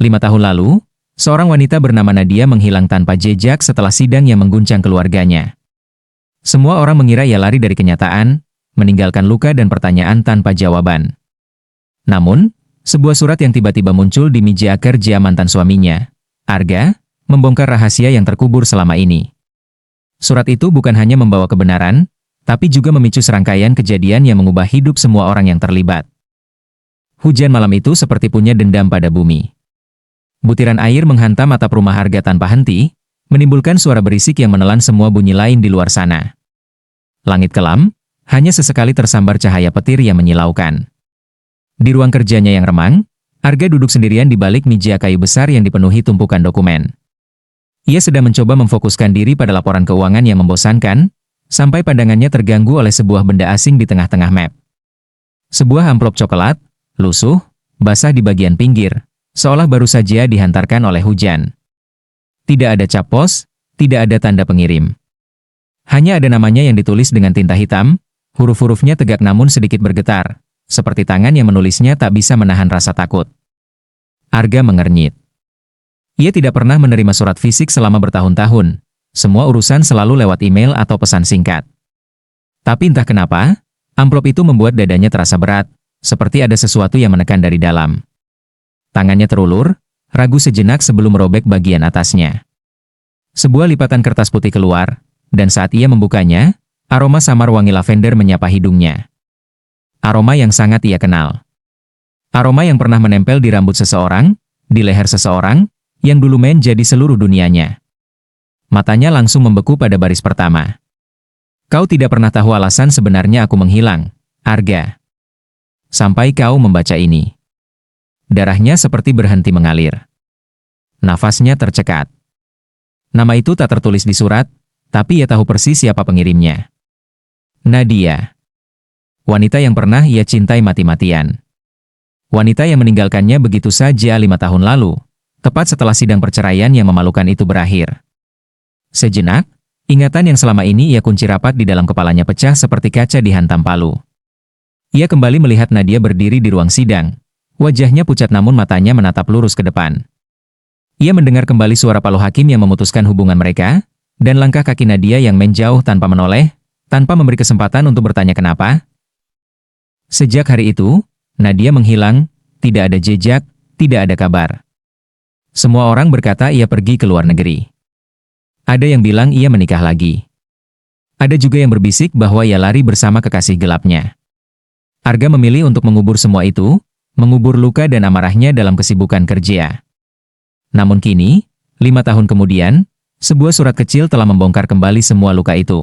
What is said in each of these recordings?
5 tahun lalu, seorang wanita bernama Nadia menghilang tanpa jejak setelah sidang yang mengguncang keluarganya. Semua orang mengira ia lari dari kenyataan, meninggalkan luka dan pertanyaan tanpa jawaban. Namun, sebuah surat yang tiba-tiba muncul di meja kerja mantan suaminya, Arga, membongkar rahasia yang terkubur selama ini. Surat itu bukan hanya membawa kebenaran, tapi juga memicu serangkaian kejadian yang mengubah hidup semua orang yang terlibat. Hujan malam itu seperti punya dendam pada bumi. Butiran air menghantam atap rumah Arga tanpa henti, menimbulkan suara berisik yang menelan semua bunyi lain di luar sana. Langit kelam, hanya sesekali tersambar cahaya petir yang menyilaukan. Di ruang kerjanya yang remang, Arga duduk sendirian di balik meja kayu besar yang dipenuhi tumpukan dokumen. Ia sedang mencoba memfokuskan diri pada laporan keuangan yang membosankan, sampai pandangannya terganggu oleh sebuah benda asing di tengah-tengah map. Sebuah amplop coklat, lusuh, basah di bagian pinggir, seolah baru saja dihantarkan oleh hujan. Tidak ada cap pos, tidak ada tanda pengirim. Hanya ada namanya yang ditulis dengan tinta hitam, huruf-hurufnya tegak namun sedikit bergetar, seperti tangan yang menulisnya tak bisa menahan rasa takut. Arga mengernyit. Ia tidak pernah menerima surat fisik selama bertahun-tahun, semua urusan selalu lewat email atau pesan singkat. Tapi entah kenapa, amplop itu membuat dadanya terasa berat, seperti ada sesuatu yang menekan dari dalam. Tangannya terulur, ragu sejenak sebelum merobek bagian atasnya. Sebuah lipatan kertas putih keluar, dan saat ia membukanya, aroma samar wangi lavender menyapa hidungnya. Aroma yang sangat ia kenal. Aroma yang pernah menempel di rambut seseorang, di leher seseorang, yang dulu menjadi seluruh dunianya. Matanya langsung membeku pada baris pertama. Kau tidak pernah tahu alasan sebenarnya aku menghilang, Arga. Sampai kau membaca ini. Darahnya seperti berhenti mengalir. Nafasnya tercekat. Nama itu tak tertulis di surat, tapi ia tahu persis siapa pengirimnya. Nadia. Wanita yang pernah ia cintai mati-matian. Wanita yang meninggalkannya begitu saja 5 tahun lalu, tepat setelah sidang perceraian yang memalukan itu berakhir. Sejenak, ingatan yang selama ini ia kunci rapat di dalam kepalanya pecah seperti kaca dihantam palu. Ia kembali melihat Nadia berdiri di ruang sidang. Wajahnya pucat namun matanya menatap lurus ke depan. Ia mendengar kembali suara palu hakim yang memutuskan hubungan mereka, dan langkah kaki Nadia yang menjauh tanpa menoleh, tanpa memberi kesempatan untuk bertanya kenapa. Sejak hari itu, Nadia menghilang, tidak ada jejak, tidak ada kabar. Semua orang berkata ia pergi ke luar negeri. Ada yang bilang ia menikah lagi. Ada juga yang berbisik bahwa ia lari bersama kekasih gelapnya. Arga memilih untuk mengubur semua itu, mengubur luka dan amarahnya dalam kesibukan kerja. Namun kini, 5 tahun kemudian, sebuah surat kecil telah membongkar kembali semua luka itu.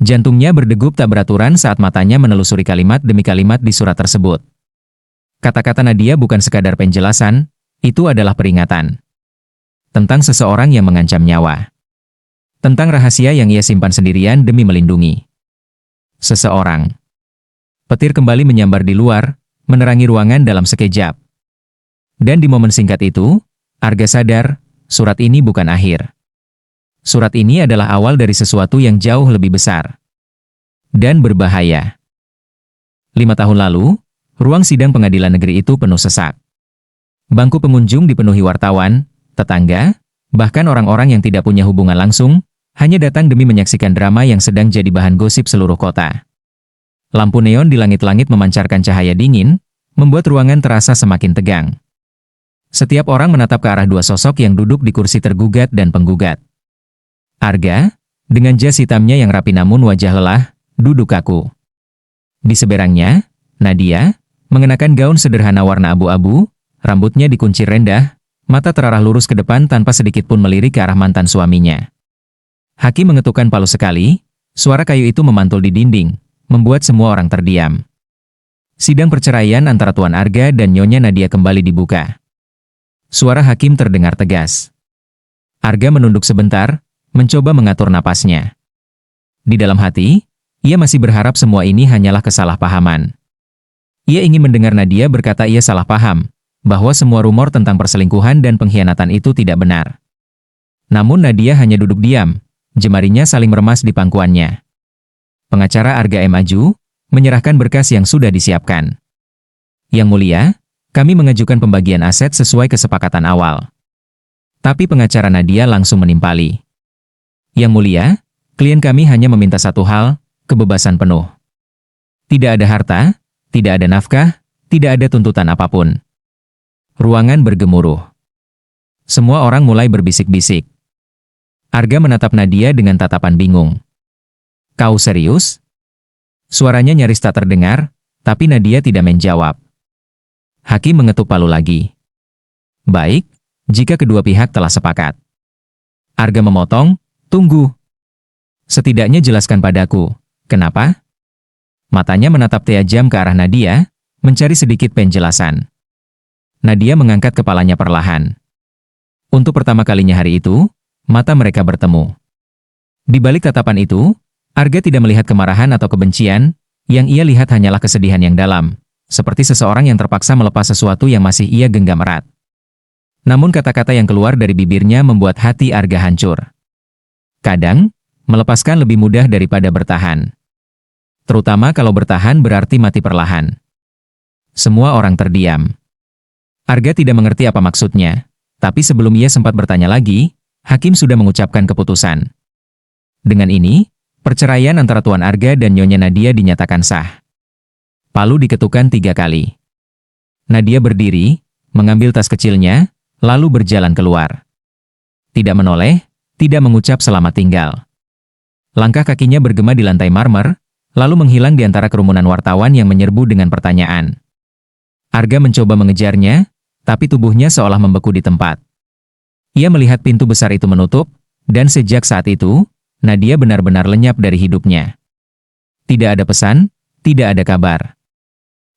Jantungnya berdegup tak beraturan saat matanya menelusuri kalimat demi kalimat di surat tersebut. Kata-kata Nadia bukan sekadar penjelasan, itu adalah peringatan. Tentang seseorang yang mengancam nyawa. Tentang rahasia yang ia simpan sendirian demi melindungi seseorang. Petir kembali menyambar di luar, menerangi ruangan dalam sekejap. Dan di momen singkat itu, Arga sadar, surat ini bukan akhir. Surat ini adalah awal dari sesuatu yang jauh lebih besar. Dan berbahaya. 5 tahun lalu, ruang sidang pengadilan negeri itu penuh sesak. Bangku pengunjung dipenuhi wartawan, tetangga, bahkan orang-orang yang tidak punya hubungan langsung, hanya datang demi menyaksikan drama yang sedang jadi bahan gosip seluruh kota. Lampu neon di langit-langit memancarkan cahaya dingin, membuat ruangan terasa semakin tegang. Setiap orang menatap ke arah dua sosok yang duduk di kursi tergugat dan penggugat. Arga, dengan jas hitamnya yang rapi namun wajah lelah, duduk kaku. Di seberangnya, Nadia, mengenakan gaun sederhana warna abu-abu, rambutnya dikuncir rendah, mata terarah lurus ke depan tanpa sedikit pun melirik ke arah mantan suaminya. Hakim mengetukkan palu sekali, suara kayu itu memantul di dinding, membuat semua orang terdiam. Sidang perceraian antara Tuan Arga dan Nyonya Nadia kembali dibuka. Suara hakim terdengar tegas. Arga menunduk sebentar, mencoba mengatur napasnya. Di dalam hati, ia masih berharap semua ini hanyalah kesalahpahaman. Ia ingin mendengar Nadia berkata ia salah paham, bahwa semua rumor tentang perselingkuhan dan pengkhianatan itu tidak benar. Namun Nadia hanya duduk diam, jemarinya saling meremas di pangkuannya. Pengacara Arga maju, menyerahkan berkas yang sudah disiapkan. Yang mulia, Kami mengajukan pembagian aset sesuai kesepakatan awal. Tapi pengacara Nadia langsung menimpali. Yang mulia, klien kami hanya meminta satu hal, kebebasan penuh. Tidak ada harta, tidak ada nafkah, tidak ada tuntutan apapun. Ruangan bergemuruh. Semua orang mulai berbisik-bisik. Arga menatap Nadia dengan tatapan bingung. Kau serius? Suaranya nyaris tak terdengar, tapi Nadia tidak menjawab. Hakim mengetuk palu lagi. Baik, jika kedua pihak telah sepakat. Arga memotong, tunggu. Setidaknya jelaskan padaku, kenapa? Matanya menatap tajam ke arah Nadia, mencari sedikit penjelasan. Nadia mengangkat kepalanya perlahan. Untuk pertama kalinya hari itu, mata mereka bertemu. Di balik tatapan itu, Arga tidak melihat kemarahan atau kebencian, yang ia lihat hanyalah kesedihan yang dalam. Seperti seseorang yang terpaksa melepas sesuatu yang masih ia genggam erat. Namun kata-kata yang keluar dari bibirnya membuat hati Arga hancur. Kadang, melepaskan lebih mudah daripada bertahan. Terutama kalau bertahan berarti mati perlahan. Semua orang terdiam. Arga tidak mengerti apa maksudnya, tapi sebelum ia sempat bertanya lagi, hakim sudah mengucapkan keputusan. Dengan ini, perceraian antara Tuan Arga dan Nyonya Nadia dinyatakan sah. Palu diketukkan 3 kali. Nadia berdiri, mengambil tas kecilnya, lalu berjalan keluar. Tidak menoleh, tidak mengucap selamat tinggal. Langkah kakinya bergema di lantai marmer, lalu menghilang di antara kerumunan wartawan yang menyerbu dengan pertanyaan. Arga mencoba mengejarnya, tapi tubuhnya seolah membeku di tempat. Ia melihat pintu besar itu menutup, dan sejak saat itu, Nadia benar-benar lenyap dari hidupnya. Tidak ada pesan, tidak ada kabar.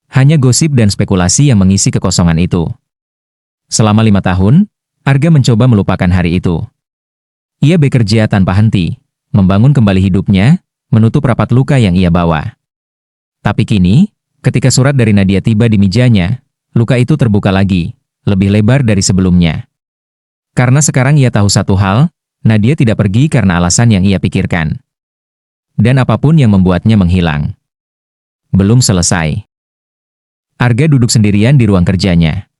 Hanya gosip dan spekulasi yang mengisi kekosongan itu. Selama 5 tahun, Arga mencoba melupakan hari itu. Ia bekerja tanpa henti, membangun kembali hidupnya, menutup rapat luka yang ia bawa. Tapi kini, ketika surat dari Nadia tiba di mejanya, luka itu terbuka lagi, lebih lebar dari sebelumnya. Karena sekarang ia tahu satu hal, Nadia tidak pergi karena alasan yang ia pikirkan. Dan apapun yang membuatnya menghilang. Belum selesai. Arga duduk sendirian di ruang kerjanya.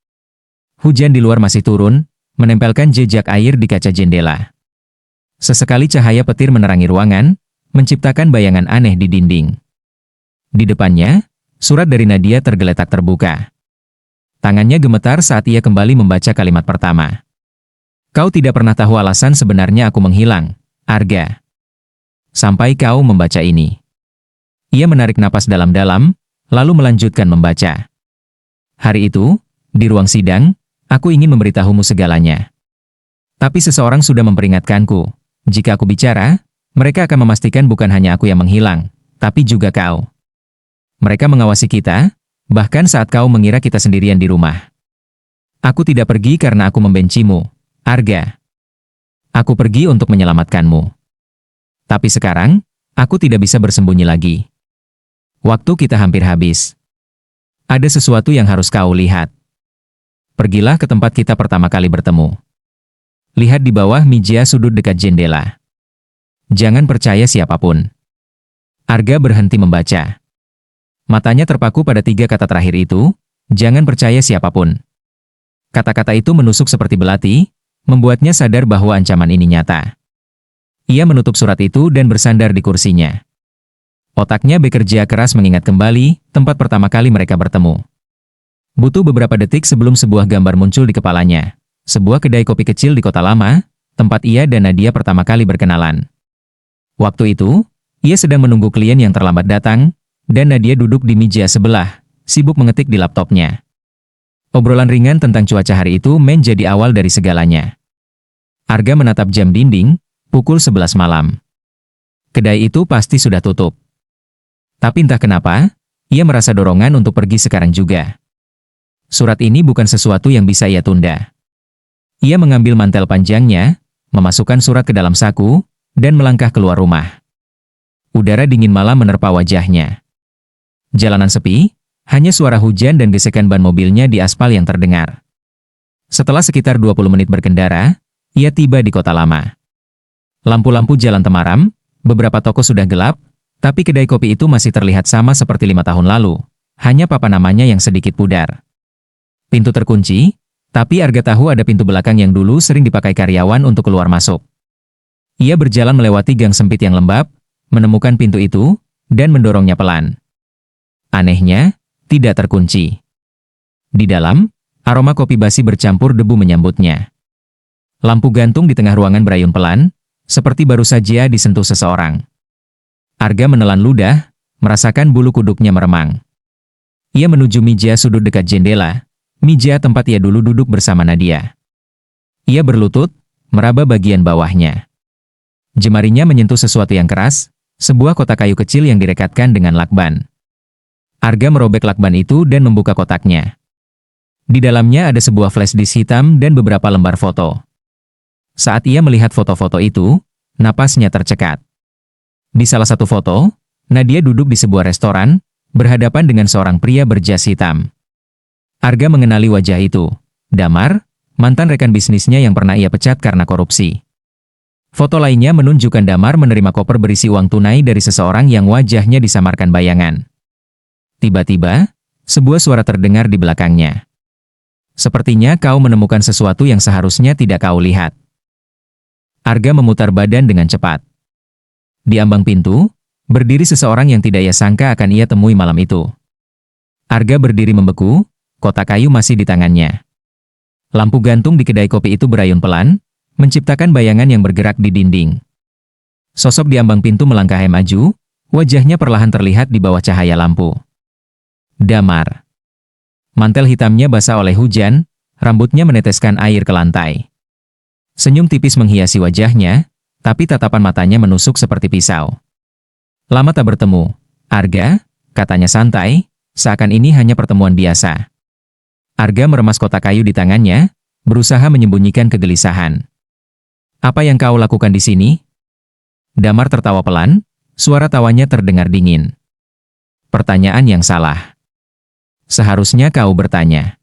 Hujan di luar masih turun, menempelkan jejak air di kaca jendela. Sesekali cahaya petir menerangi ruangan, menciptakan bayangan aneh di dinding. Di depannya, surat dari Nadia tergeletak terbuka. Tangannya gemetar saat ia kembali membaca kalimat pertama. Kau tidak pernah tahu alasan sebenarnya aku menghilang, Arga. Sampai kau membaca ini. Ia menarik napas dalam-dalam, lalu melanjutkan membaca. Hari itu, di ruang sidang, aku ingin memberitahumu segalanya. Tapi seseorang sudah memperingatkanku, jika aku bicara, mereka akan memastikan bukan hanya aku yang menghilang, tapi juga kau. Mereka mengawasi kita, bahkan saat kau mengira kita sendirian di rumah. Aku tidak pergi karena aku membencimu, Arga. Aku pergi untuk menyelamatkanmu. Tapi sekarang, aku tidak bisa bersembunyi lagi. Waktu kita hampir habis. Ada sesuatu yang harus kau lihat. Pergilah ke tempat kita pertama kali bertemu. Lihat di bawah meja sudut dekat jendela. Jangan percaya siapapun. Arga berhenti membaca. Matanya terpaku pada 3 kata terakhir itu, jangan percaya siapapun. Kata-kata itu menusuk seperti belati, membuatnya sadar bahwa ancaman ini nyata. Ia menutup surat itu dan bersandar di kursinya. Otaknya bekerja keras mengingat kembali tempat pertama kali mereka bertemu. Butuh beberapa detik sebelum sebuah gambar muncul di kepalanya. Sebuah kedai kopi kecil di kota lama, tempat ia dan Nadia pertama kali berkenalan. Waktu itu, ia sedang menunggu klien yang terlambat datang, dan Nadia duduk di meja sebelah, sibuk mengetik di laptopnya. Obrolan ringan tentang cuaca hari itu menjadi awal dari segalanya. Arga menatap jam dinding, pukul 11 malam. Kedai itu pasti sudah tutup. Tapi entah kenapa, ia merasa dorongan untuk pergi sekarang juga. Surat ini bukan sesuatu yang bisa ia tunda. Ia mengambil mantel panjangnya, memasukkan surat ke dalam saku, dan melangkah keluar rumah. Udara dingin malam menerpa wajahnya. Jalanan sepi, hanya suara hujan dan gesekan ban mobilnya di aspal yang terdengar. Setelah sekitar 20 menit berkendara, ia tiba di kota lama. Lampu-lampu jalan temaram, beberapa toko sudah gelap, tapi kedai kopi itu masih terlihat sama seperti 5 tahun lalu, hanya papan namanya yang sedikit pudar. Pintu terkunci, tapi Arga tahu ada pintu belakang yang dulu sering dipakai karyawan untuk keluar masuk. Ia berjalan melewati gang sempit yang lembab, menemukan pintu itu, dan mendorongnya pelan. Anehnya, tidak terkunci. Di dalam, aroma kopi basi bercampur debu menyambutnya. Lampu gantung di tengah ruangan berayun pelan, seperti baru saja disentuh seseorang. Arga menelan ludah, merasakan bulu kuduknya meremang. Ia menuju meja sudut dekat jendela, meja tempat ia dulu duduk bersama Nadia. Ia berlutut, meraba bagian bawahnya. Jemarinya menyentuh sesuatu yang keras, sebuah kotak kayu kecil yang direkatkan dengan lakban. Arga merobek lakban itu dan membuka kotaknya. Di dalamnya ada sebuah flash disk hitam dan beberapa lembar foto. Saat ia melihat foto-foto itu, napasnya tercekat. Di salah satu foto, Nadia duduk di sebuah restoran, berhadapan dengan seorang pria berjas hitam. Arga mengenali wajah itu, Damar, mantan rekan bisnisnya yang pernah ia pecat karena korupsi. Foto lainnya menunjukkan Damar menerima koper berisi uang tunai dari seseorang yang wajahnya disamarkan bayangan. Tiba-tiba, sebuah suara terdengar di belakangnya. Sepertinya kau menemukan sesuatu yang seharusnya tidak kau lihat. Arga memutar badan dengan cepat. Di ambang pintu, berdiri seseorang yang tidak ia sangka akan ia temui malam itu. Arga berdiri membeku, kotak kayu masih di tangannya. Lampu gantung di kedai kopi itu berayun pelan, menciptakan bayangan yang bergerak di dinding. Sosok di ambang pintu melangkah maju, wajahnya perlahan terlihat di bawah cahaya lampu. Damar. Mantel hitamnya basah oleh hujan, rambutnya meneteskan air ke lantai. Senyum tipis menghiasi wajahnya, tapi tatapan matanya menusuk seperti pisau. Lama tak bertemu, Arga, katanya santai, seakan ini hanya pertemuan biasa. Arga meremas kotak kayu di tangannya, berusaha menyembunyikan kegelisahan. Apa yang kau lakukan di sini? Damar tertawa pelan, suara tawanya terdengar dingin. Pertanyaan yang salah. Seharusnya kau bertanya.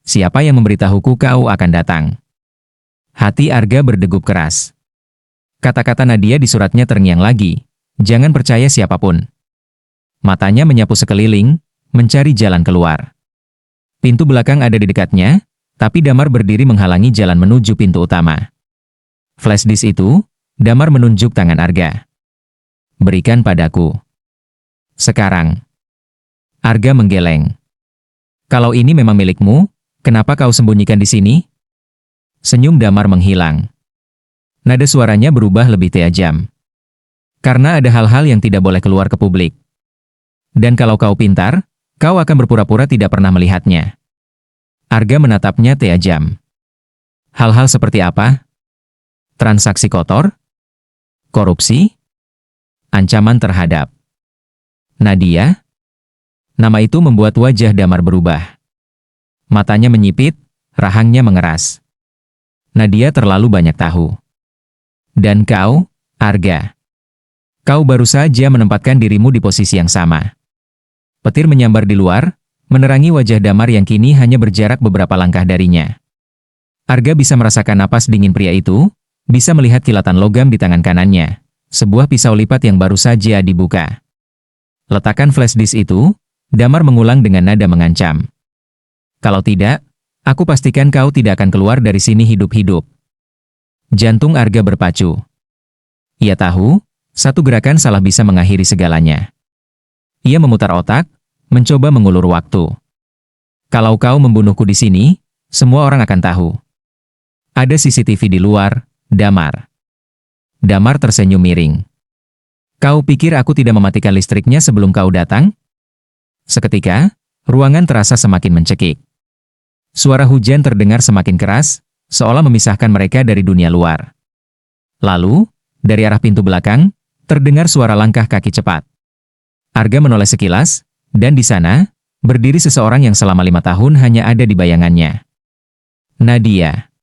Siapa yang memberitahuku kau akan datang? Hati Arga berdegup keras. Kata-kata Nadia di suratnya terngiang lagi. Jangan percaya siapapun. Matanya menyapu sekeliling, mencari jalan keluar. Pintu belakang ada di dekatnya, tapi Damar berdiri menghalangi jalan menuju pintu utama. Flash disk itu, Damar menunjuk tangan Arga. Berikan padaku. Sekarang. Arga menggeleng. Kalau ini memang milikmu, kenapa kau sembunyikan di sini? Senyum Damar menghilang. Nada suaranya berubah lebih tajam. Karena ada hal-hal yang tidak boleh keluar ke publik. Dan kalau kau pintar, kau akan berpura-pura tidak pernah melihatnya. Arga menatapnya tajam. Hal-hal seperti apa? Transaksi kotor? Korupsi? Ancaman terhadap Nadia? Nama itu membuat wajah Damar berubah. Matanya menyipit, rahangnya mengeras. Nadia terlalu banyak tahu. Dan kau, Arga. Kau baru saja menempatkan dirimu di posisi yang sama. Petir menyambar di luar, menerangi wajah Damar yang kini hanya berjarak beberapa langkah darinya. Arga bisa merasakan napas dingin pria itu, bisa melihat kilatan logam di tangan kanannya, sebuah pisau lipat yang baru saja dibuka. Letakkan flash disk itu, Damar mengulang dengan nada mengancam. Kalau tidak, aku pastikan kau tidak akan keluar dari sini hidup-hidup. Jantung Arga berpacu. Ia tahu, satu gerakan salah bisa mengakhiri segalanya. Ia memutar otak, mencoba mengulur waktu. Kalau kau membunuhku di sini, semua orang akan tahu. Ada CCTV di luar, Damar. Damar tersenyum miring. Kau pikir aku tidak mematikan listriknya sebelum kau datang? Seketika, ruangan terasa semakin mencekik. Suara hujan terdengar semakin keras, seolah memisahkan mereka dari dunia luar. Lalu, dari arah pintu belakang, terdengar suara langkah kaki cepat. Arga menoleh sekilas, dan di sana, berdiri seseorang yang selama 5 tahun hanya ada di bayangannya. Nadia.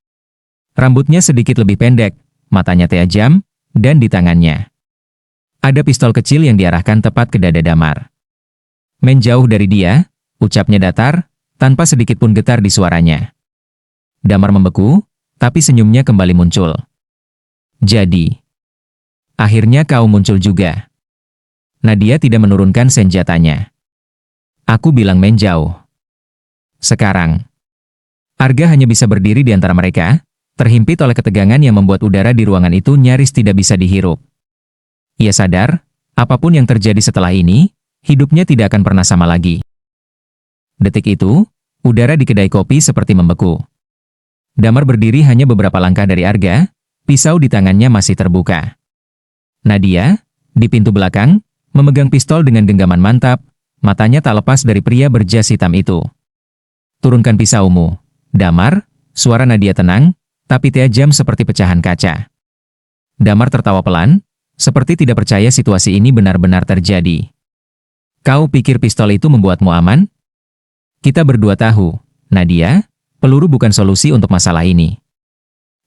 Rambutnya sedikit lebih pendek, matanya tajam, dan di tangannya ada pistol kecil yang diarahkan tepat ke dada Damar. Menjauh dari dia, ucapnya datar, tanpa sedikit pun getar di suaranya. Damar membeku, tapi senyumnya kembali muncul. Jadi, akhirnya kau muncul juga. Nadia tidak menurunkan senjatanya. Aku bilang menjauh. Sekarang, Arga hanya bisa berdiri di antara mereka, terhimpit oleh ketegangan yang membuat udara di ruangan itu nyaris tidak bisa dihirup. Ia sadar, apapun yang terjadi setelah ini, hidupnya tidak akan pernah sama lagi. Detik itu, udara di kedai kopi seperti membeku. Damar berdiri hanya beberapa langkah dari Arga, pisau di tangannya masih terbuka. Nadia, di pintu belakang, memegang pistol dengan genggaman mantap, matanya tak lepas dari pria berjas hitam itu. "Turunkan pisaumu, Damar," suara Nadia tenang, tapi tajam seperti pecahan kaca. Damar tertawa pelan, seperti tidak percaya situasi ini benar-benar terjadi. "Kau pikir pistol itu membuatmu aman? Kita berdua tahu, Nadia, peluru bukan solusi untuk masalah ini."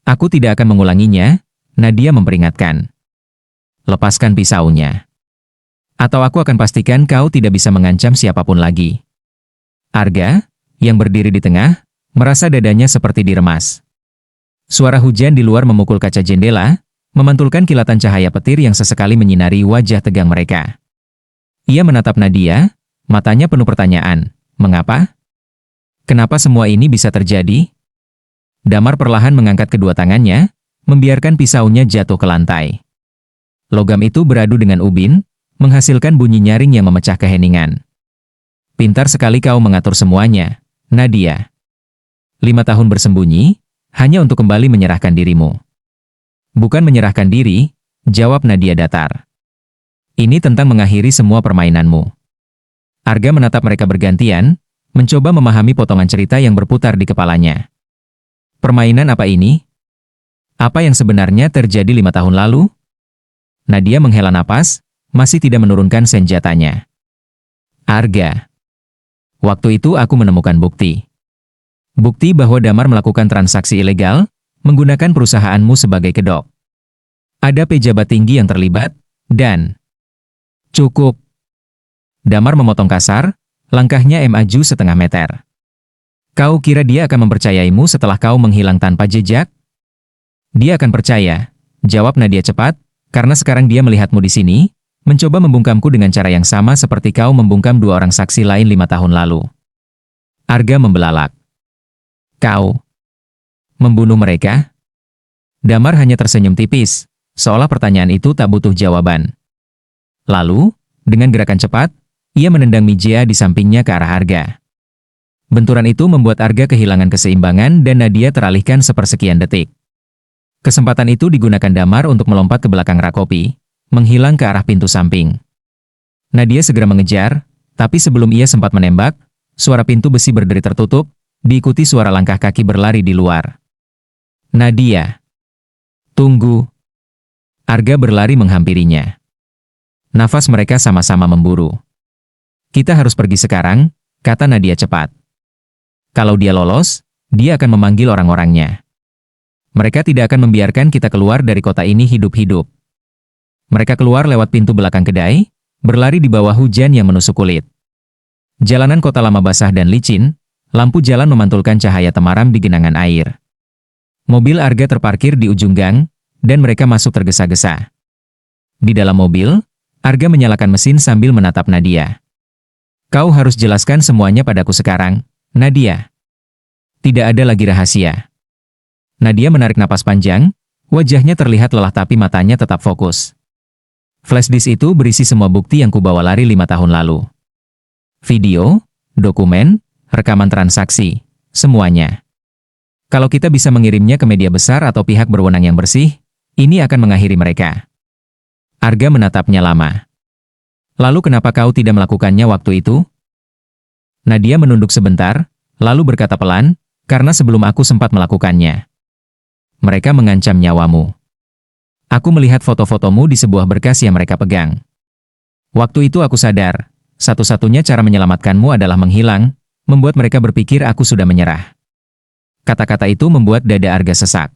"Aku tidak akan mengulanginya," Nadia memperingatkan. "Lepaskan pisaunya. Atau aku akan pastikan kau tidak bisa mengancam siapapun lagi." Arga, yang berdiri di tengah, merasa dadanya seperti diremas. Suara hujan di luar memukul kaca jendela, memantulkan kilatan cahaya petir yang sesekali menyinari wajah tegang mereka. Ia menatap Nadia, matanya penuh pertanyaan. Mengapa? Kenapa semua ini bisa terjadi? Damar perlahan mengangkat kedua tangannya, membiarkan pisaunya jatuh ke lantai. Logam itu beradu dengan ubin, menghasilkan bunyi nyaring yang memecah keheningan. "Pintar sekali kau mengatur semuanya, Nadia. 5 tahun bersembunyi, hanya untuk kembali menyerahkan dirimu." "Bukan menyerahkan diri," jawab Nadia datar. "Ini tentang mengakhiri semua permainanmu." Arga menatap mereka bergantian, mencoba memahami potongan cerita yang berputar di kepalanya. Permainan apa ini? Apa yang sebenarnya terjadi 5 tahun lalu? Nadia menghela napas, masih tidak menurunkan senjatanya. "Arga, waktu itu aku menemukan bukti. Bukti bahwa Damar melakukan transaksi ilegal, menggunakan perusahaanmu sebagai kedok. Ada pejabat tinggi yang terlibat, dan..." "Cukup." Damar memotong kasar, langkahnya maju setengah meter. "Kau kira dia akan mempercayaimu setelah kau menghilang tanpa jejak?" "Dia akan percaya," jawab Nadia cepat, "karena sekarang dia melihatmu di sini, mencoba membungkamku dengan cara yang sama seperti kau membungkam 2 orang saksi lain 5 tahun lalu." Arga membelalak. "Kau membunuh mereka?" Damar hanya tersenyum tipis, seolah pertanyaan itu tak butuh jawaban. Lalu, dengan gerakan cepat, ia menendang meja di sampingnya ke arah Arga. Benturan itu membuat Arga kehilangan keseimbangan dan Nadia teralihkan sepersekian detik. Kesempatan itu digunakan Damar untuk melompat ke belakang rak kopi, menghilang ke arah pintu samping. Nadia segera mengejar, tapi sebelum ia sempat menembak, suara pintu besi berderi tertutup, diikuti suara langkah kaki berlari di luar. "Nadia, tunggu." Arga berlari menghampirinya. Nafas mereka sama-sama memburu. "Kita harus pergi sekarang," kata Nadia cepat. "Kalau dia lolos, dia akan memanggil orang-orangnya. Mereka tidak akan membiarkan kita keluar dari kota ini hidup-hidup." Mereka keluar lewat pintu belakang kedai, berlari di bawah hujan yang menusuk kulit. Jalanan kota lama basah dan licin, lampu jalan memantulkan cahaya temaram di genangan air. Mobil Arga terparkir di ujung gang, dan mereka masuk tergesa-gesa. Di dalam mobil, Arga menyalakan mesin sambil menatap Nadia. "Kau harus jelaskan semuanya padaku sekarang, Nadia. Tidak ada lagi rahasia." Nadia menarik napas panjang, wajahnya terlihat lelah tapi matanya tetap fokus. "Flash disk itu berisi semua bukti yang kubawa lari 5 tahun lalu. Video, dokumen, rekaman transaksi, semuanya. Kalau kita bisa mengirimnya ke media besar atau pihak berwenang yang bersih, ini akan mengakhiri mereka." Arga menatapnya lama. "Lalu kenapa kau tidak melakukannya waktu itu?" Nadia menunduk sebentar, lalu berkata pelan, "Karena sebelum aku sempat melakukannya. Mereka mengancam nyawamu. Aku melihat foto-fotomu di sebuah berkas yang mereka pegang. Waktu itu aku sadar, satu-satunya cara menyelamatkanmu adalah menghilang, membuat mereka berpikir aku sudah menyerah." Kata-kata itu membuat dada Arga sesak.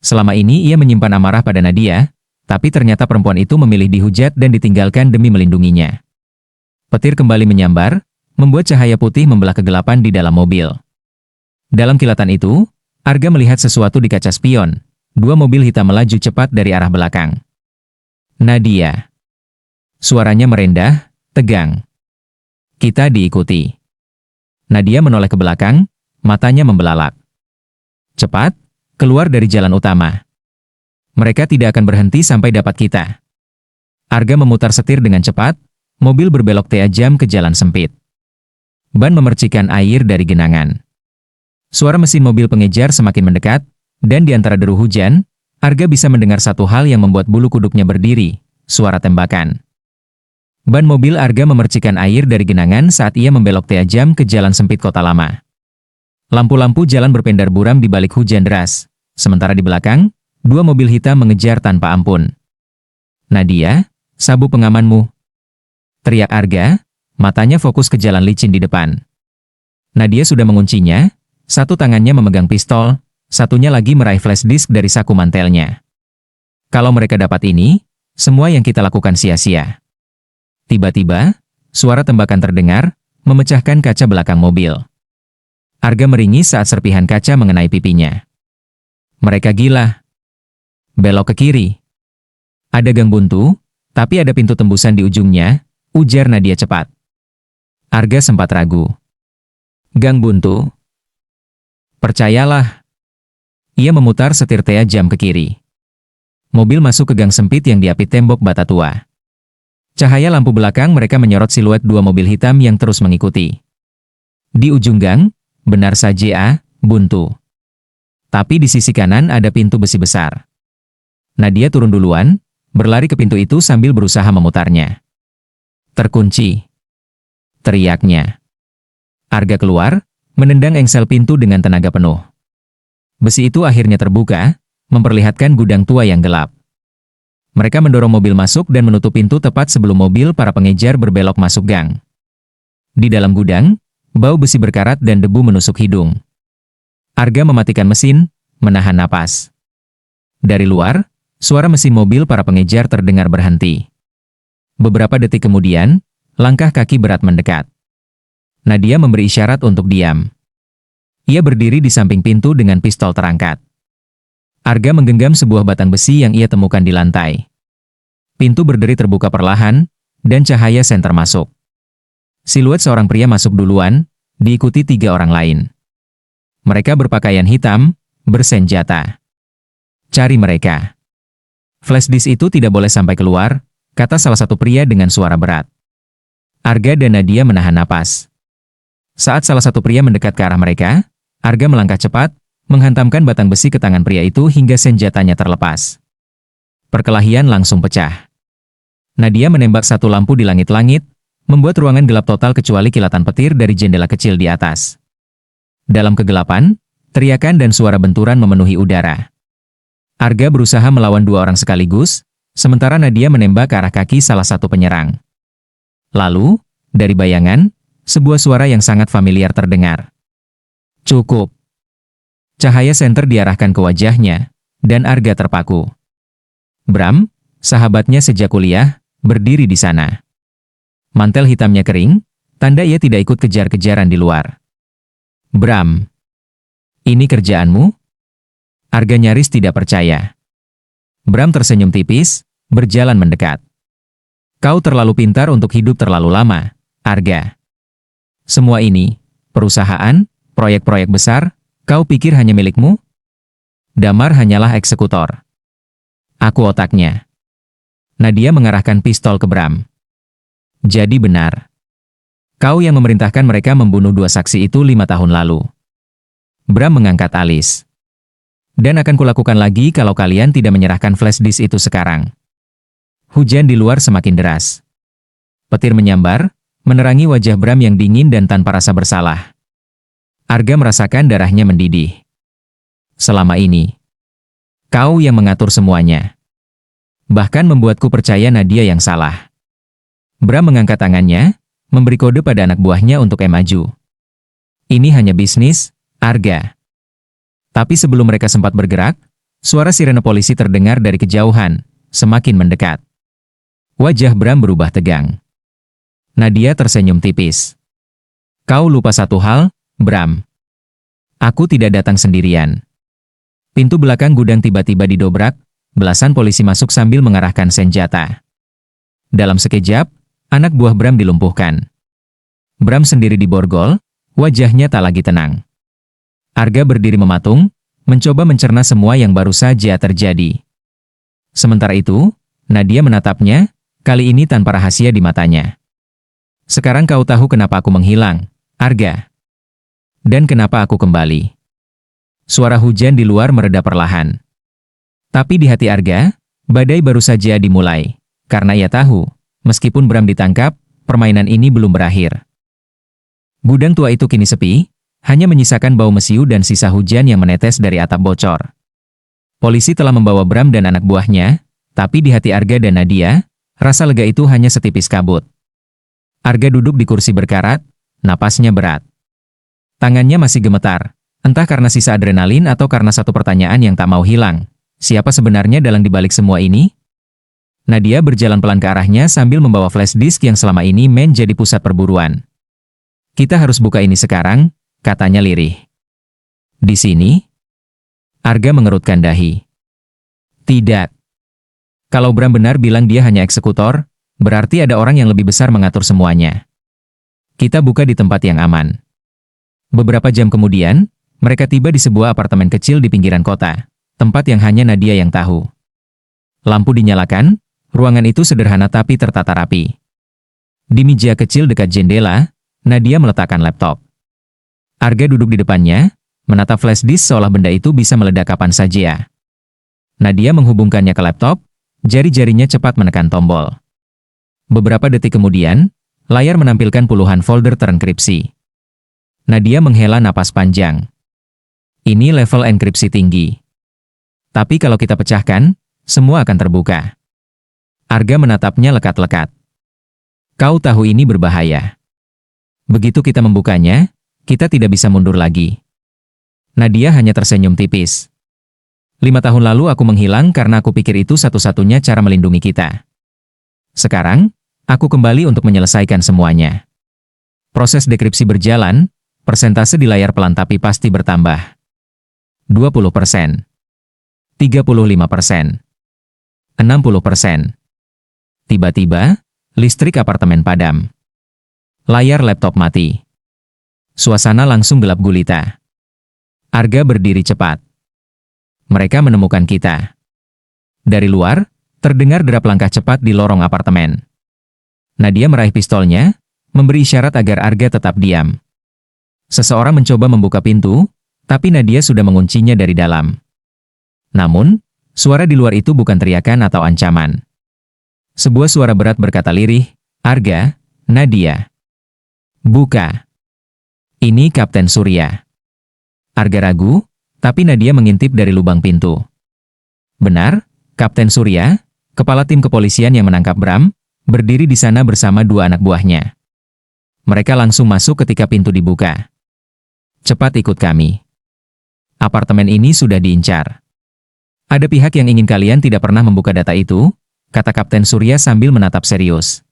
Selama ini ia menyimpan amarah pada Nadia, tapi ternyata perempuan itu memilih dihujat dan ditinggalkan demi melindunginya. Petir kembali menyambar, membuat cahaya putih membelah kegelapan di dalam mobil. Dalam kilatan itu, Arga melihat sesuatu di kaca spion. 2 mobil hitam melaju cepat dari arah belakang. "Nadia." Suaranya merendah, tegang. "Kita diikuti." Nadia menoleh ke belakang, matanya membelalak. Cepat, keluar dari jalan utama. Mereka tidak akan berhenti sampai dapat kita. Arga memutar setir dengan cepat, mobil berbelok tajam ke jalan sempit. Ban memercikan air dari genangan. Suara mesin mobil pengejar semakin mendekat, dan di antara deru hujan, Arga bisa mendengar satu hal yang membuat bulu kuduknya berdiri, suara tembakan. Ban mobil Arga memercikan air dari genangan saat ia membelok tajam ke jalan sempit kota lama. Lampu-lampu jalan berpendar buram di balik hujan deras, sementara di belakang, dua mobil hitam mengejar tanpa ampun. "Nadia, sabuk pengamanmu!" teriak Arga, matanya fokus ke jalan licin di depan. Nadia sudah menguncinya, satu tangannya memegang pistol, satunya lagi meraih flash disk dari saku mantelnya. Kalau mereka dapat ini, semua yang kita lakukan sia-sia. Tiba-tiba, suara tembakan terdengar, memecahkan kaca belakang mobil. Arga meringis saat serpihan kaca mengenai pipinya. Mereka gila. Belok ke kiri. Ada gang buntu, tapi ada pintu tembusan di ujungnya, ujar Nadia cepat. Arga sempat ragu. Gang buntu. Percayalah. Ia memutar setir tajam ke kiri. Mobil masuk ke gang sempit yang diapit tembok bata tua. Cahaya lampu belakang mereka menyorot siluet dua mobil hitam yang terus mengikuti. Di ujung gang, benar saja, buntu. Tapi di sisi kanan ada pintu besi besar. Nadia turun duluan, berlari ke pintu itu sambil berusaha memutarnya. Terkunci. Teriaknya. Arga keluar, menendang engsel pintu dengan tenaga penuh. Besi itu akhirnya terbuka, memperlihatkan gudang tua yang gelap. Mereka mendorong mobil masuk dan menutup pintu tepat sebelum mobil para pengejar berbelok masuk gang. Di dalam gudang, bau besi berkarat dan debu menusuk hidung. Arga mematikan mesin, menahan napas. Dari luar, suara mesin mobil para pengejar terdengar berhenti. Beberapa detik kemudian, langkah kaki berat mendekat. Nadia memberi isyarat untuk diam. Ia berdiri di samping pintu dengan pistol terangkat. Arga menggenggam sebuah batang besi yang ia temukan di lantai. Pintu berderi terbuka perlahan, dan cahaya senter masuk. Siluet seorang pria masuk duluan, diikuti 3 orang lain. Mereka berpakaian hitam, bersenjata. Cari mereka. Flash disk itu tidak boleh sampai keluar, kata salah satu pria dengan suara berat. Arga dan Nadia menahan napas. Saat salah satu pria mendekat ke arah mereka, Arga melangkah cepat, menghantamkan batang besi ke tangan pria itu hingga senjatanya terlepas. Perkelahian langsung pecah. Nadia menembak satu lampu di langit-langit, membuat ruangan gelap total kecuali kilatan petir dari jendela kecil di atas. Dalam kegelapan, teriakan dan suara benturan memenuhi udara. Arga berusaha melawan 2 orang sekaligus, sementara Nadia menembak ke arah kaki salah satu penyerang. Lalu, dari bayangan, sebuah suara yang sangat familiar terdengar. Cukup. Cahaya senter diarahkan ke wajahnya, dan Arga terpaku. Bram, sahabatnya sejak kuliah, berdiri di sana. Mantel hitamnya kering, tanda ia tidak ikut kejar-kejaran di luar. Bram, ini kerjaanmu? Arga nyaris tidak percaya. Bram tersenyum tipis, berjalan mendekat. Kau terlalu pintar untuk hidup terlalu lama, Arga. Semua ini, perusahaan, proyek-proyek besar, kau pikir hanya milikmu? Damar hanyalah eksekutor. Aku otaknya. Nadia mengarahkan pistol ke Bram. Jadi benar. Kau yang memerintahkan mereka membunuh 2 saksi itu 5 tahun lalu. Bram mengangkat alis. Dan akan kulakukan lagi kalau kalian tidak menyerahkan flash disk itu sekarang. Hujan di luar semakin deras. Petir menyambar, menerangi wajah Bram yang dingin dan tanpa rasa bersalah. Arga merasakan darahnya mendidih. Selama ini, kau yang mengatur semuanya. Bahkan membuatku percaya Nadia yang salah. Bram mengangkat tangannya, memberi kode pada anak buahnya untuk maju. Ini hanya bisnis, Arga. Tapi sebelum mereka sempat bergerak, suara sirene polisi terdengar dari kejauhan, semakin mendekat. Wajah Bram berubah tegang. Nadia tersenyum tipis. Kau lupa satu hal, Bram. Aku tidak datang sendirian. Pintu belakang gudang tiba-tiba didobrak, belasan polisi masuk sambil mengarahkan senjata. Dalam sekejap, anak buah Bram dilumpuhkan. Bram sendiri diborgol, wajahnya tak lagi tenang. Arga berdiri mematung, mencoba mencerna semua yang baru saja terjadi. Sementara itu, Nadia menatapnya, kali ini tanpa rahasia di matanya. Sekarang kau tahu kenapa aku menghilang, Arga. Dan kenapa aku kembali. Suara hujan di luar mereda perlahan. Tapi di hati Arga, badai baru saja dimulai. Karena ia tahu, meskipun Bram ditangkap, permainan ini belum berakhir. Gudang tua itu kini sepi, hanya menyisakan bau mesiu dan sisa hujan yang menetes dari atap bocor. Polisi telah membawa Bram dan anak buahnya, tapi di hati Arga dan Nadia, rasa lega itu hanya setipis kabut. Arga duduk di kursi berkarat, napasnya berat. Tangannya masih gemetar, entah karena sisa adrenalin atau karena satu pertanyaan yang tak mau hilang. Siapa sebenarnya dalang dibalik semua ini? Nadia berjalan pelan ke arahnya sambil membawa flash disk yang selama ini menjadi pusat perburuan. Kita harus buka ini sekarang, katanya lirih. Di sini? Arga mengerutkan dahi. Tidak. Kalau Bram benar bilang dia hanya eksekutor, berarti ada orang yang lebih besar mengatur semuanya. Kita buka di tempat yang aman. Beberapa jam kemudian, mereka tiba di sebuah apartemen kecil di pinggiran kota, tempat yang hanya Nadia yang tahu. Lampu dinyalakan, ruangan itu sederhana tapi tertata rapi. Di meja kecil dekat jendela, Nadia meletakkan laptop. Arga duduk di depannya, menatap flash disk seolah benda itu bisa meledak kapan saja. Nadia menghubungkannya ke laptop, jari-jarinya cepat menekan tombol. Beberapa detik kemudian, layar menampilkan puluhan folder terenkripsi. Nadia menghela napas panjang. Ini level enkripsi tinggi. Tapi kalau kita pecahkan, semua akan terbuka. Arga menatapnya lekat-lekat. Kau tahu ini berbahaya. Begitu kita membukanya, kita tidak bisa mundur lagi. Nadia hanya tersenyum tipis. 5 tahun lalu aku menghilang karena aku pikir itu satu-satunya cara melindungi kita. Sekarang, aku kembali untuk menyelesaikan semuanya. Proses dekripsi berjalan, persentase di layar pelan tapi pasti bertambah. 20%. 35%. 60%. Tiba-tiba, listrik apartemen padam. Layar laptop mati. Suasana langsung gelap gulita. Arga berdiri cepat. Mereka menemukan kita. Dari luar, terdengar derap langkah cepat di lorong apartemen. Nadia meraih pistolnya, memberi isyarat agar Arga tetap diam. Seseorang mencoba membuka pintu, tapi Nadia sudah menguncinya dari dalam. Namun, suara di luar itu bukan teriakan atau ancaman. Sebuah suara berat berkata lirih, Arga, Nadia. Buka. Ini Kapten Surya. Arga ragu, tapi Nadia mengintip dari lubang pintu. Benar, Kapten Surya, kepala tim kepolisian yang menangkap Bram, berdiri di sana bersama 2 anak buahnya. Mereka langsung masuk ketika pintu dibuka. Cepat ikut kami. Apartemen ini sudah diincar. Ada pihak yang ingin kalian tidak pernah membuka data itu, kata Kapten Surya sambil menatap serius.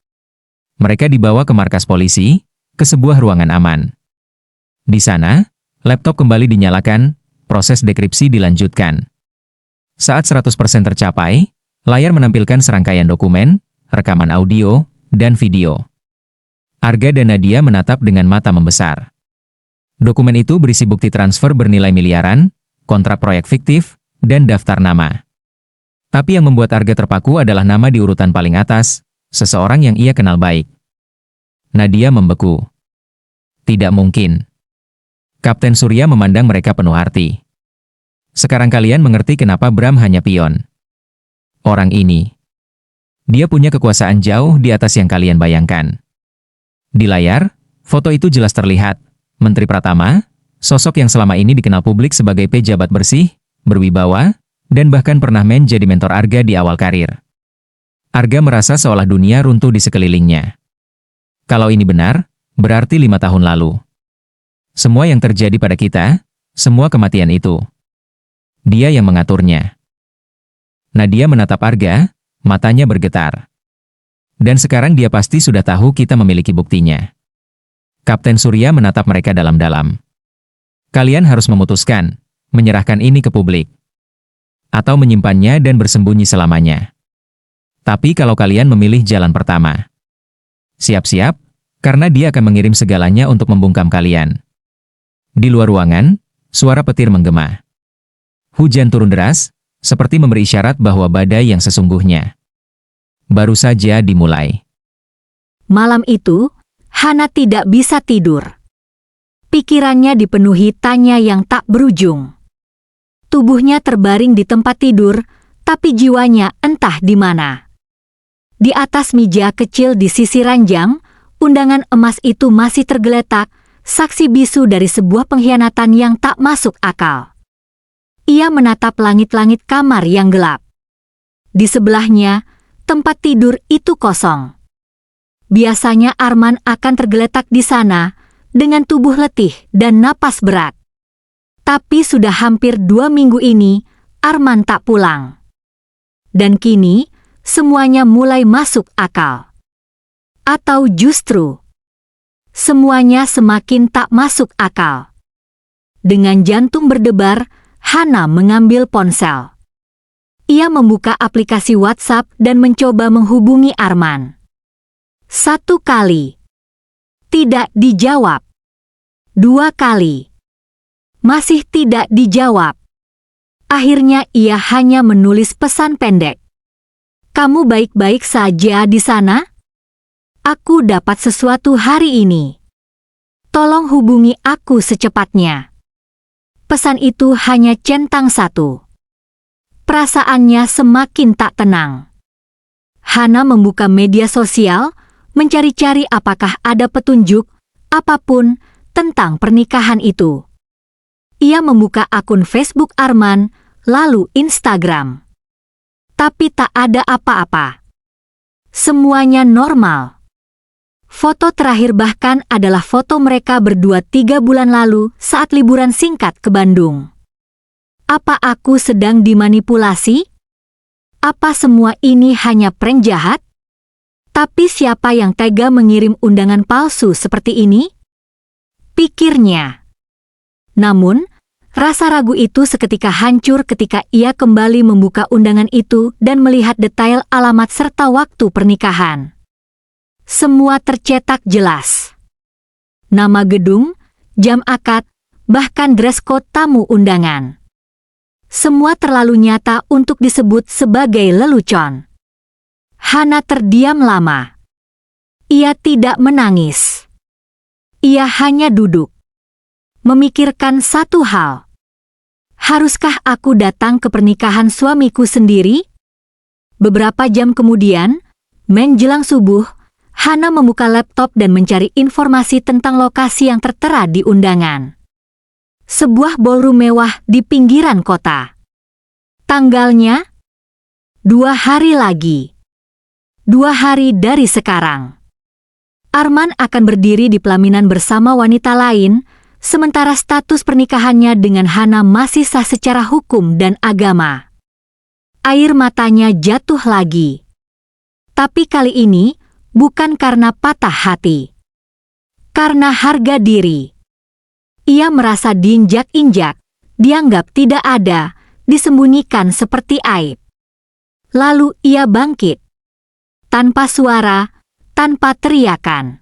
Mereka dibawa ke markas polisi, ke sebuah ruangan aman. Di sana, laptop kembali dinyalakan, proses dekripsi dilanjutkan. Saat 100% tercapai, layar menampilkan serangkaian dokumen, rekaman audio, dan video. Arga dan Nadia menatap dengan mata membesar. Dokumen itu berisi bukti transfer bernilai miliaran, kontrak proyek fiktif, dan daftar nama. Tapi yang membuat Arga terpaku adalah nama di urutan paling atas, seseorang yang ia kenal baik. Nadia membeku. Tidak mungkin. Kapten Surya memandang mereka penuh arti. Sekarang kalian mengerti kenapa Bram hanya pion. Orang ini. Dia punya kekuasaan jauh di atas yang kalian bayangkan. Di layar, foto itu jelas terlihat. Menteri Pratama, sosok yang selama ini dikenal publik sebagai pejabat bersih, berwibawa, dan bahkan pernah menjadi mentor Arga di awal karir. Arga merasa seolah dunia runtuh di sekelilingnya. Kalau ini benar, berarti 5 tahun lalu. Semua yang terjadi pada kita, semua kematian itu. Dia yang mengaturnya. Nadia menatap Arga, matanya bergetar. Dan sekarang dia pasti sudah tahu kita memiliki buktinya. Kapten Surya menatap mereka dalam-dalam. Kalian harus memutuskan, menyerahkan ini ke publik. Atau menyimpannya dan bersembunyi selamanya. Tapi kalau kalian memilih jalan pertama, siap-siap, karena dia akan mengirim segalanya untuk membungkam kalian. Di luar ruangan, Suara petir menggema. Hujan turun deras, seperti memberi isyarat bahwa badai yang sesungguhnya baru saja dimulai. Malam itu, Hana tidak bisa tidur. Pikirannya dipenuhi tanya yang tak berujung. Tubuhnya terbaring di tempat tidur, tapi jiwanya entah di mana. Di atas meja kecil di sisi ranjang, undangan emas itu masih tergeletak, saksi bisu dari sebuah pengkhianatan yang tak masuk akal. Ia menatap langit-langit kamar yang gelap. Di sebelahnya, tempat tidur itu kosong. Biasanya Arman akan tergeletak di sana, dengan tubuh letih dan napas berat. Tapi sudah hampir 2 minggu ini, Arman tak pulang. Dan kini, semuanya mulai masuk akal. Atau justru, semuanya semakin tak masuk akal. Dengan jantung berdebar, Hana mengambil ponsel. Ia membuka aplikasi WhatsApp dan mencoba menghubungi Arman. 1 kali. Tidak dijawab. 2 kali. Masih tidak dijawab. Akhirnya ia hanya menulis pesan pendek. "Kamu baik-baik saja di sana? Aku dapat sesuatu hari ini. Tolong hubungi aku secepatnya." Pesan itu hanya centang 1. Perasaannya semakin tak tenang. Hana membuka media sosial, mencari-cari apakah ada petunjuk apapun tentang pernikahan itu. Ia membuka akun Facebook Arman, lalu Instagram. Tapi tak ada apa-apa. Semuanya normal. Foto terakhir bahkan adalah foto mereka berdua 3 bulan lalu saat liburan singkat ke Bandung. Apa aku sedang dimanipulasi? Apa semua ini hanya prank jahat? Tapi siapa yang tega mengirim undangan palsu seperti ini? Pikirnya. Namun, rasa ragu itu seketika hancur ketika ia kembali membuka undangan itu dan melihat detail alamat serta waktu pernikahan. Semua tercetak jelas. Nama gedung, jam akad, bahkan dress code tamu undangan. Semua terlalu nyata untuk disebut sebagai lelucon. Hana terdiam lama. Ia tidak menangis. Ia hanya duduk. Memikirkan satu hal. Haruskah aku datang ke pernikahan suamiku sendiri? Beberapa jam kemudian, menjelang subuh, Hana membuka laptop dan mencari informasi tentang lokasi yang tertera di undangan. Sebuah ballroom mewah di pinggiran kota. Tanggalnya? 2 hari lagi. 2 hari dari sekarang. Arman akan berdiri di pelaminan bersama wanita lain, sementara status pernikahannya dengan Hana masih sah secara hukum dan agama. Air matanya jatuh lagi. Tapi kali ini, bukan karena patah hati. Karena harga diri. Ia merasa diinjak-injak, dianggap tidak ada, disembunyikan seperti aib. Lalu ia bangkit. Tanpa suara, tanpa teriakan.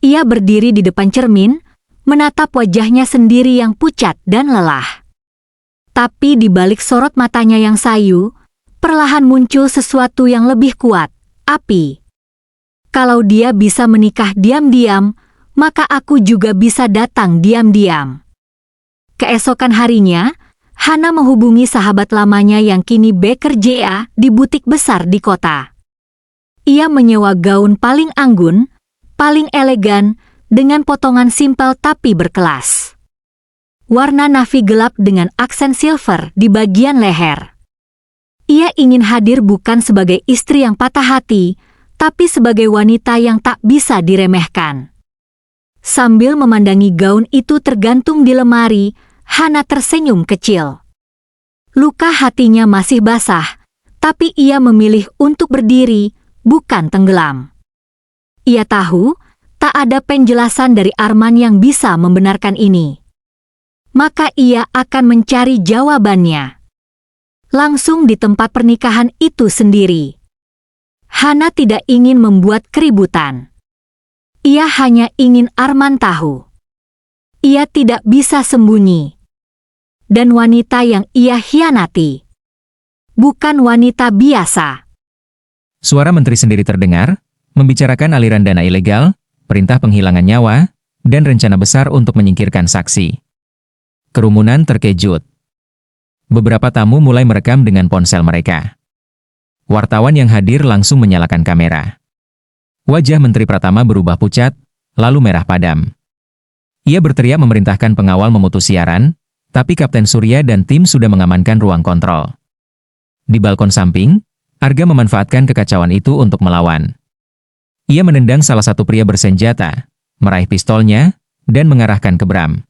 Ia berdiri di depan cermin, menatap wajahnya sendiri yang pucat dan lelah. Tapi di balik sorot matanya yang sayu, perlahan muncul sesuatu yang lebih kuat, api. Kalau dia bisa menikah diam-diam, maka aku juga bisa datang diam-diam. Keesokan harinya, Hana menghubungi sahabat lamanya yang kini bekerja di butik besar di kota. Ia menyewa gaun paling anggun, paling elegan, dengan potongan simpel tapi berkelas. Warna navy gelap dengan aksen silver di bagian leher. Ia ingin hadir bukan sebagai istri yang patah hati, tapi sebagai wanita yang tak bisa diremehkan. Sambil memandangi gaun itu tergantung di lemari, Hana tersenyum kecil. Luka hatinya masih basah, tapi ia memilih untuk berdiri, bukan tenggelam. Ia tahu, tak ada penjelasan dari Arman yang bisa membenarkan ini. Maka ia akan mencari jawabannya. Langsung di tempat pernikahan itu sendiri. Hana tidak ingin membuat keributan. Ia hanya ingin Arman tahu. Ia tidak bisa sembunyi. dan wanita yang ia hianati. Bukan wanita biasa. Suara menteri sendiri terdengar, membicarakan aliran dana ilegal, perintah penghilangan nyawa, dan rencana besar untuk menyingkirkan saksi. Kerumunan terkejut. Beberapa tamu mulai merekam dengan ponsel mereka. Wartawan yang hadir langsung menyalakan kamera. Wajah Menteri Pratama berubah pucat, lalu merah padam. Ia berteriak memerintahkan pengawal memutus siaran, tapi Kapten Surya dan tim sudah mengamankan ruang kontrol. Di balkon samping, Arga memanfaatkan kekacauan itu untuk melawan. Ia menendang salah satu pria bersenjata, meraih pistolnya, dan mengarahkan ke Bram.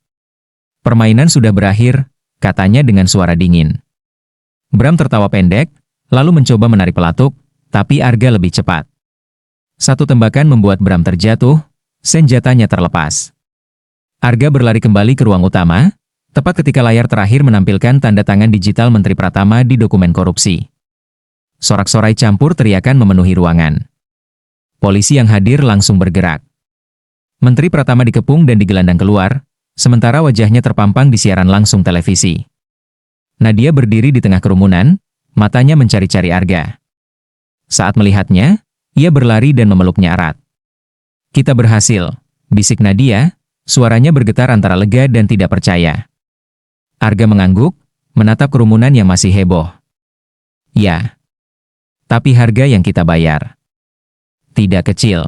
Permainan sudah berakhir, katanya dengan suara dingin. Bram tertawa pendek, lalu mencoba menarik pelatuk, tapi Arga lebih cepat. Satu tembakan membuat Bram terjatuh, senjatanya terlepas. Arga berlari kembali ke ruang utama, tepat ketika layar terakhir menampilkan tanda tangan digital Menteri Pratama di dokumen korupsi. Sorak-sorai campur teriakan memenuhi ruangan. Polisi yang hadir langsung bergerak. Menteri Pratama dikepung dan digelandang keluar, sementara wajahnya terpampang di siaran langsung televisi. Nadia berdiri di tengah kerumunan, matanya mencari-cari Arga. Saat melihatnya, ia berlari dan memeluknya erat. "Kita berhasil," bisik Nadia, suaranya bergetar antara lega dan tidak percaya. Arga mengangguk, menatap kerumunan yang masih heboh. "Ya. Tapi harga yang kita bayar tidak kecil."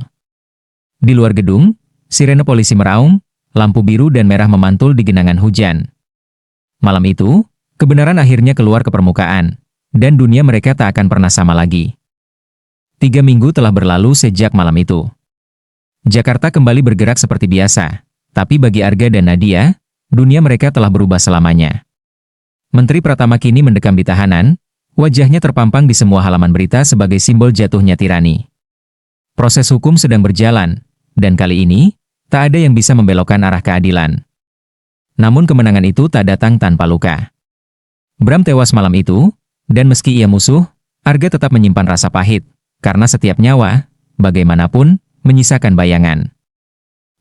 Di luar gedung, sirene polisi meraung, lampu biru dan merah memantul di genangan hujan. Malam itu, kebenaran akhirnya keluar ke permukaan, dan dunia mereka tak akan pernah sama lagi. 3 minggu telah berlalu sejak malam itu. Jakarta kembali bergerak seperti biasa, tapi bagi Arga dan Nadia, dunia mereka telah berubah selamanya. Menteri Pratama kini mendekam di tahanan, wajahnya terpampang di semua halaman berita sebagai simbol jatuhnya tirani. Proses hukum sedang berjalan, dan kali ini, tak ada yang bisa membelokkan arah keadilan. Namun kemenangan itu tak datang tanpa luka. Bram tewas malam itu, dan meski ia musuh, Arga tetap menyimpan rasa pahit, karena setiap nyawa, bagaimanapun, menyisakan bayangan.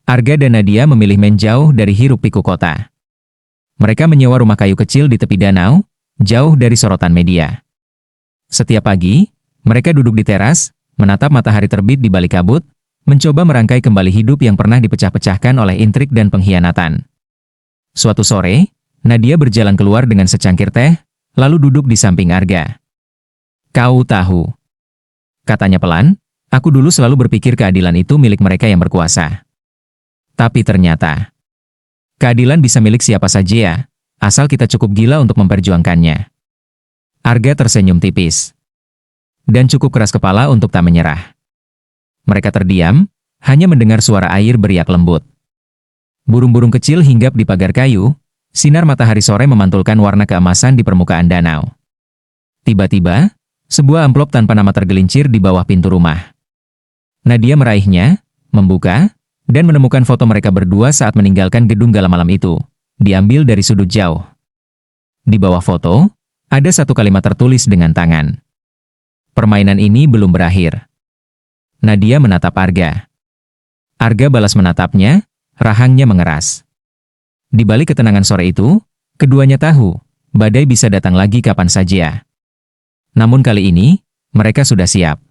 Arga dan Nadia memilih menjauh dari hiruk-pikuk kota. Mereka menyewa rumah kayu kecil di tepi danau, jauh dari sorotan media. Setiap pagi, mereka duduk di teras, menatap matahari terbit di balik kabut, mencoba merangkai kembali hidup yang pernah dipecah-pecahkan oleh intrik dan pengkhianatan. Suatu sore, Nadia berjalan keluar dengan secangkir teh, lalu duduk di samping Arga. "Kau tahu," katanya pelan, "aku dulu selalu berpikir keadilan itu milik mereka yang berkuasa. Tapi ternyata, keadilan bisa milik siapa saja ya, asal kita cukup gila untuk memperjuangkannya." Arga tersenyum tipis. Dan cukup keras kepala untuk tak menyerah. Mereka terdiam, hanya mendengar suara air beriak lembut. Burung-burung kecil hinggap di pagar kayu, sinar matahari sore memantulkan warna keemasan di permukaan danau. Tiba-tiba, sebuah amplop tanpa nama tergelincir di bawah pintu rumah. Nadia meraihnya, membuka, dan menemukan foto mereka berdua saat meninggalkan gedung gala malam itu, diambil dari sudut jauh. Di bawah foto, ada satu kalimat tertulis dengan tangan. "Permainan ini belum berakhir." Nadia menatap Arga. Arga balas menatapnya, rahangnya mengeras. Di balik ketenangan sore itu, keduanya tahu, badai bisa datang lagi kapan saja. Namun kali ini, mereka sudah siap.